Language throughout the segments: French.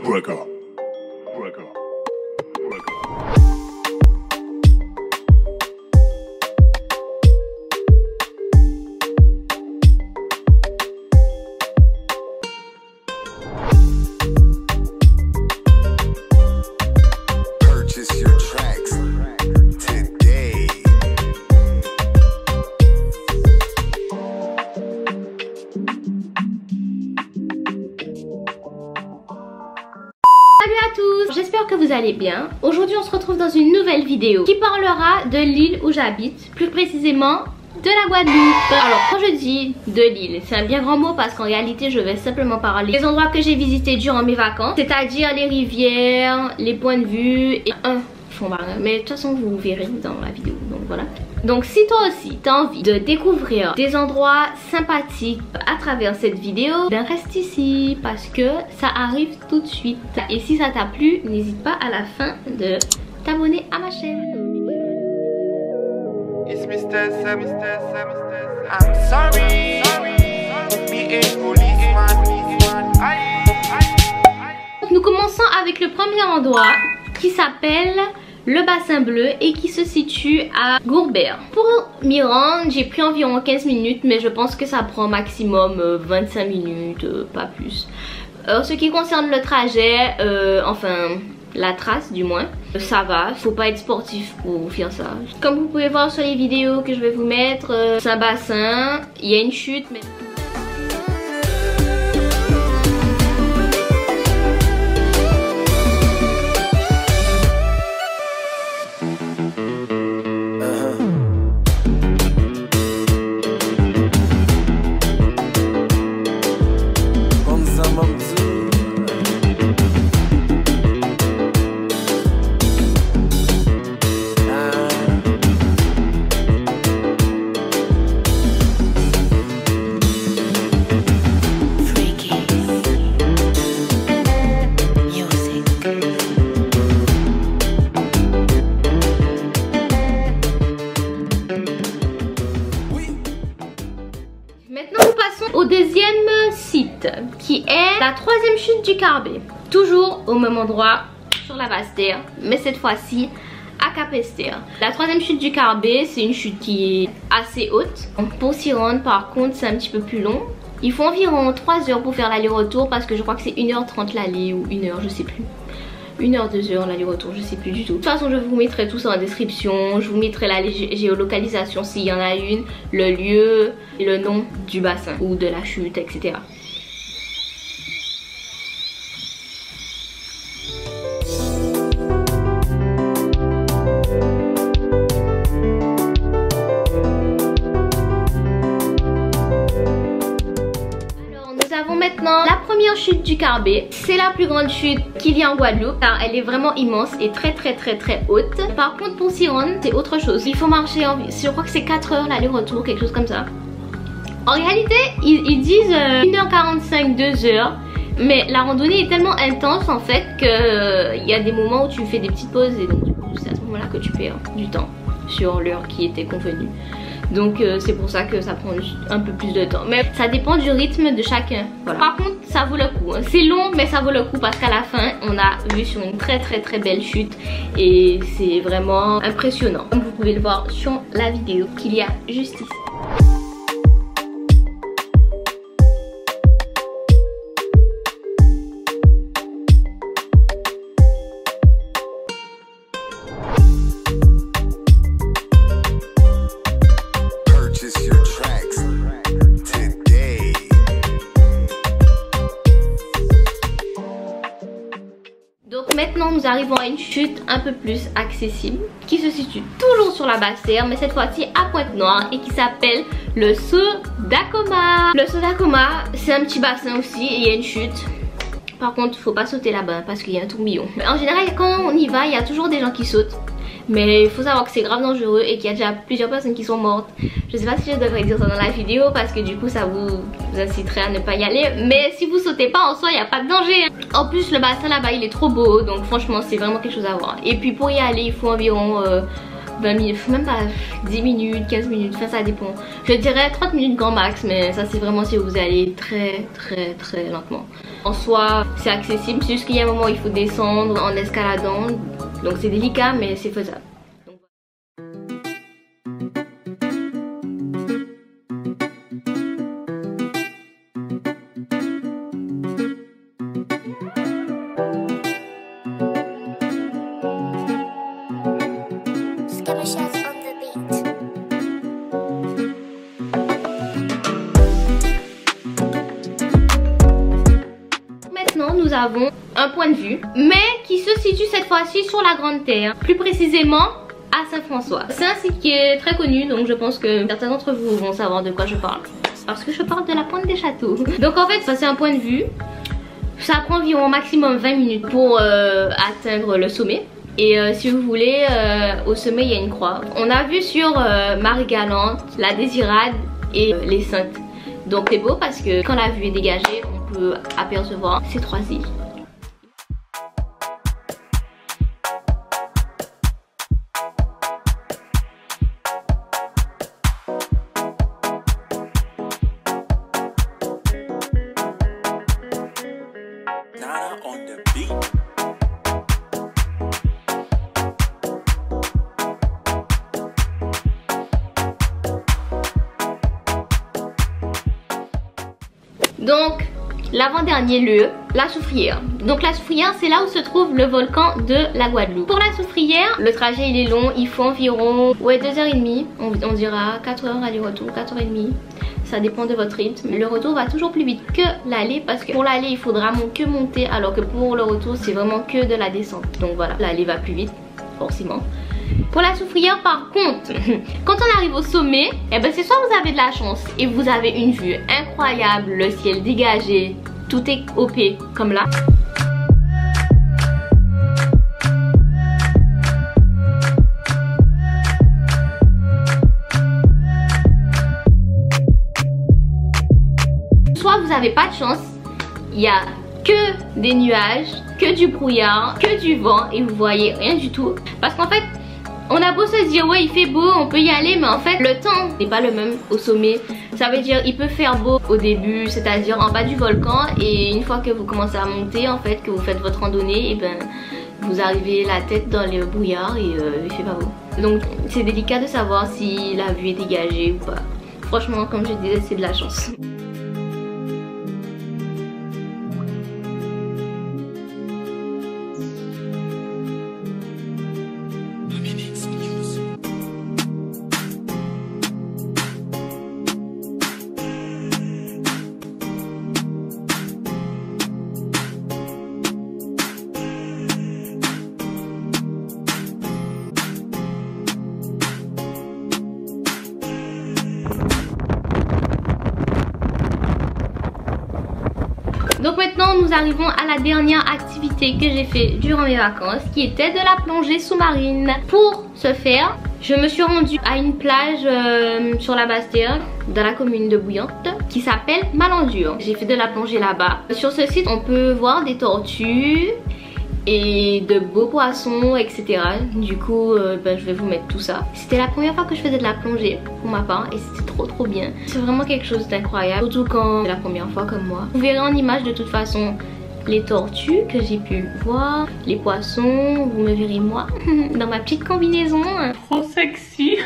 Breaker. Purchase your tracks today. Salut à tous, j'espère que vous allez bien. Aujourd'hui on se retrouve dans une nouvelle vidéo qui parlera de l'île où j'habite, plus précisément de la Guadeloupe. Alors quand je dis de l'île, c'est un bien grand mot parce qu'en réalité je vais simplement parler des endroits que j'ai visités durant mes vacances, c'est-à-dire les rivières, les points de vue et un fond marin. Mais de toute façon vous verrez dans la vidéo, donc voilà. Donc si toi aussi t'as envie de découvrir des endroits sympathiques à travers cette vidéo, ben reste ici parce que ça arrive tout de suite. Et si ça t'a plu, n'hésite pas à la fin de t'abonner à ma chaîne. It's Mr. Sam, I'm sorry. Me a policeman. Donc nous commençons avec le premier endroit qui s'appelle le bassin bleu et qui se situe à Gourbert. Pour m'y rendre, j'ai pris environ 15 minutes, mais je pense que ça prend maximum 25 minutes, pas plus. En ce qui concerne le trajet, enfin la trace du moins, ça va, faut pas être sportif pour faire ça. Comme vous pouvez voir sur les vidéos que je vais vous mettre, c'est un bassin, il y a une chute mais... Maintenant nous passons au deuxième site qui est la troisième chute du Carbet. Toujours au même endroit sur la Basse-Terre, mais cette fois-ci à Capesterre. La troisième chute du Carbet, c'est une chute qui est assez haute. Pour s'y rendre par contre c'est un petit peu plus long. Il faut environ 3 heures pour faire l'aller-retour parce que je crois que c'est 1h30 l'aller ou 1h, je sais plus. 1h, 2h l'aller-retour, je sais plus du tout. De toute façon je vous mettrai tout ça en description. Je vous mettrai la géolocalisation s'il y en a une, le lieu et le nom du bassin ou de la chute, etc. Maintenant la première chute du Carbet, c'est la plus grande chute qu'il y a en Guadeloupe car elle est vraiment immense et très haute. Par contre pour s'y rendre c'est autre chose, il faut marcher je crois que c'est 4 heures l'aller-retour, quelque chose comme ça. En réalité ils disent 1h45, 2h, mais la randonnée est tellement intense en fait que il y a des moments où tu fais des petites pauses et donc du coup c'est à ce moment là que tu perds du temps sur l'heure qui était convenue. Donc c'est pour ça que ça prend un peu plus de temps. Mais ça dépend du rythme de chacun. Voilà. Par contre ça vaut le coup. C'est long mais ça vaut le coup parce qu'à la fin on a vu sur une très belle chute. Et c'est vraiment impressionnant. Comme vous pouvez le voir sur la vidéo qu'il y a juste ici. Donc maintenant nous arrivons à une chute un peu plus accessible qui se situe toujours sur la Basse-Terre mais cette fois-ci à Pointe-Noire et qui s'appelle le Saut d'Acoma. Le Saut d'Acoma c'est un petit bassin aussi et il y a une chute. Par contre faut pas sauter là-bas parce qu'il y a un tourbillon. Mais en général quand on y va il y a toujours des gens qui sautent. Mais il faut savoir que c'est grave dangereux et qu'il y a déjà plusieurs personnes qui sont mortes. Je sais pas si je devrais dire ça dans la vidéo parce que du coup ça vous inciterait à ne pas y aller. Mais si vous sautez pas en soi il n'y a pas de danger. En plus le bassin là-bas il est trop beau, donc franchement c'est vraiment quelque chose à voir. Et puis pour y aller il faut environ 20 minutes, même pas 10 minutes, 15 minutes, enfin ça dépend. Je dirais 30 minutes grand max, mais ça c'est vraiment si vous allez très lentement. En soi, c'est accessible, c'est juste qu'il y a un moment où il faut descendre en escaladant. Donc c'est délicat, mais c'est faisable. Maintenant, nous avons un point de vue, mais qui se situe cette fois-ci sur la Grande Terre, plus précisément à Saint-François. C'est un site qui est très connu, donc je pense que certains d'entre vous vont savoir de quoi je parle, parce que je parle de la Pointe des Châteaux. Donc en fait, ça c'est un point de vue. Ça prend environ maximum 20 minutes pour atteindre le sommet. Et si vous voulez, au sommet il y a une croix. On a vu sur Marie-Galante, la Désirade et les Saintes. Donc c'est beau parce que quand la vue est dégagée, on peut apercevoir ces 3 îles. Donc l'avant-dernier lieu, la Soufrière. Donc la Soufrière, c'est là où se trouve le volcan de la Guadeloupe. Pour la Soufrière, le trajet il est long, il faut environ 2h30, on dira 4h aller-retour, 4h30. Ça dépend de votre rythme. Le retour va toujours plus vite que l'aller, parce que pour l'aller il faudra que monter, alors que pour le retour c'est vraiment que de la descente. Donc voilà, l'aller va plus vite forcément. Pour la Soufrière par contre, quand on arrive au sommet, eh ben c'est soit vous avez de la chance et vous avez une vue incroyable, le ciel dégagé, tout est OP comme là. Soit vous n'avez pas de chance, il y a que des nuages, que du brouillard, que du vent et vous voyez rien du tout. Parce qu'en fait, on a beau se dire ouais il fait beau, on peut y aller, mais en fait le temps n'est pas le même au sommet. Ça veut dire il peut faire beau au début, c'est-à-dire en bas du volcan, et une fois que vous commencez à monter, en fait que vous faites votre randonnée, et ben vous arrivez la tête dans le brouillard et il fait pas beau. Donc c'est délicat de savoir si la vue est dégagée ou pas. Franchement, comme je disais, c'est de la chance. Donc maintenant nous arrivons à la dernière activité que j'ai fait durant mes vacances, qui était de la plongée sous-marine. Pour ce faire, je me suis rendue à une plage sur la Basse-Terre, dans la commune de Bouillante, qui s'appelle Malandure. J'ai fait de la plongée là-bas. Sur ce site on peut voir des tortues et de beaux poissons, etc. Du coup je vais vous mettre tout ça. C'était la première fois que je faisais de la plongée pour ma part et c'était trop bien. C'est vraiment quelque chose d'incroyable, surtout quand c'est la première fois comme moi. Vous verrez en image de toute façon les tortues que j'ai pu voir, les poissons, vous me verrez moi dans ma petite combinaison. Trop sexy.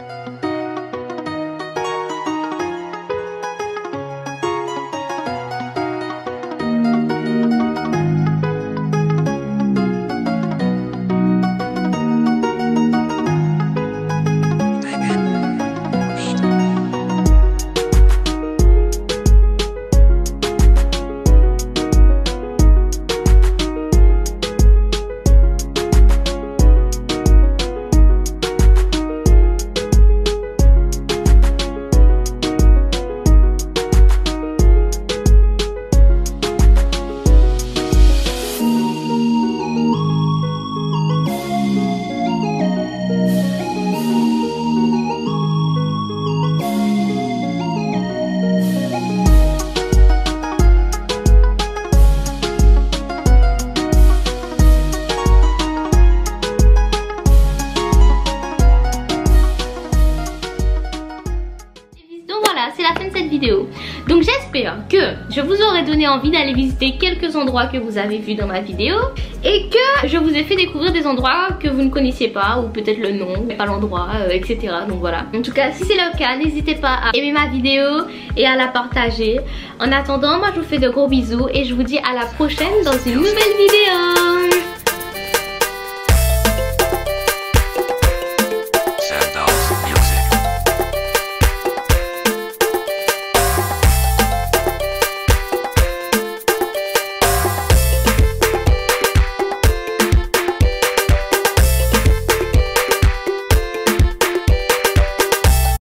donné envie d'aller visiter quelques endroits que vous avez vus dans ma vidéo et que je vous ai fait découvrir des endroits que vous ne connaissiez pas, ou peut-être le nom, mais pas l'endroit, etc. Donc voilà. En tout cas, si c'est le cas, n'hésitez pas à aimer ma vidéo et à la partager. En attendant, moi je vous fais de gros bisous et je vous dis à la prochaine dans une nouvelle vidéo.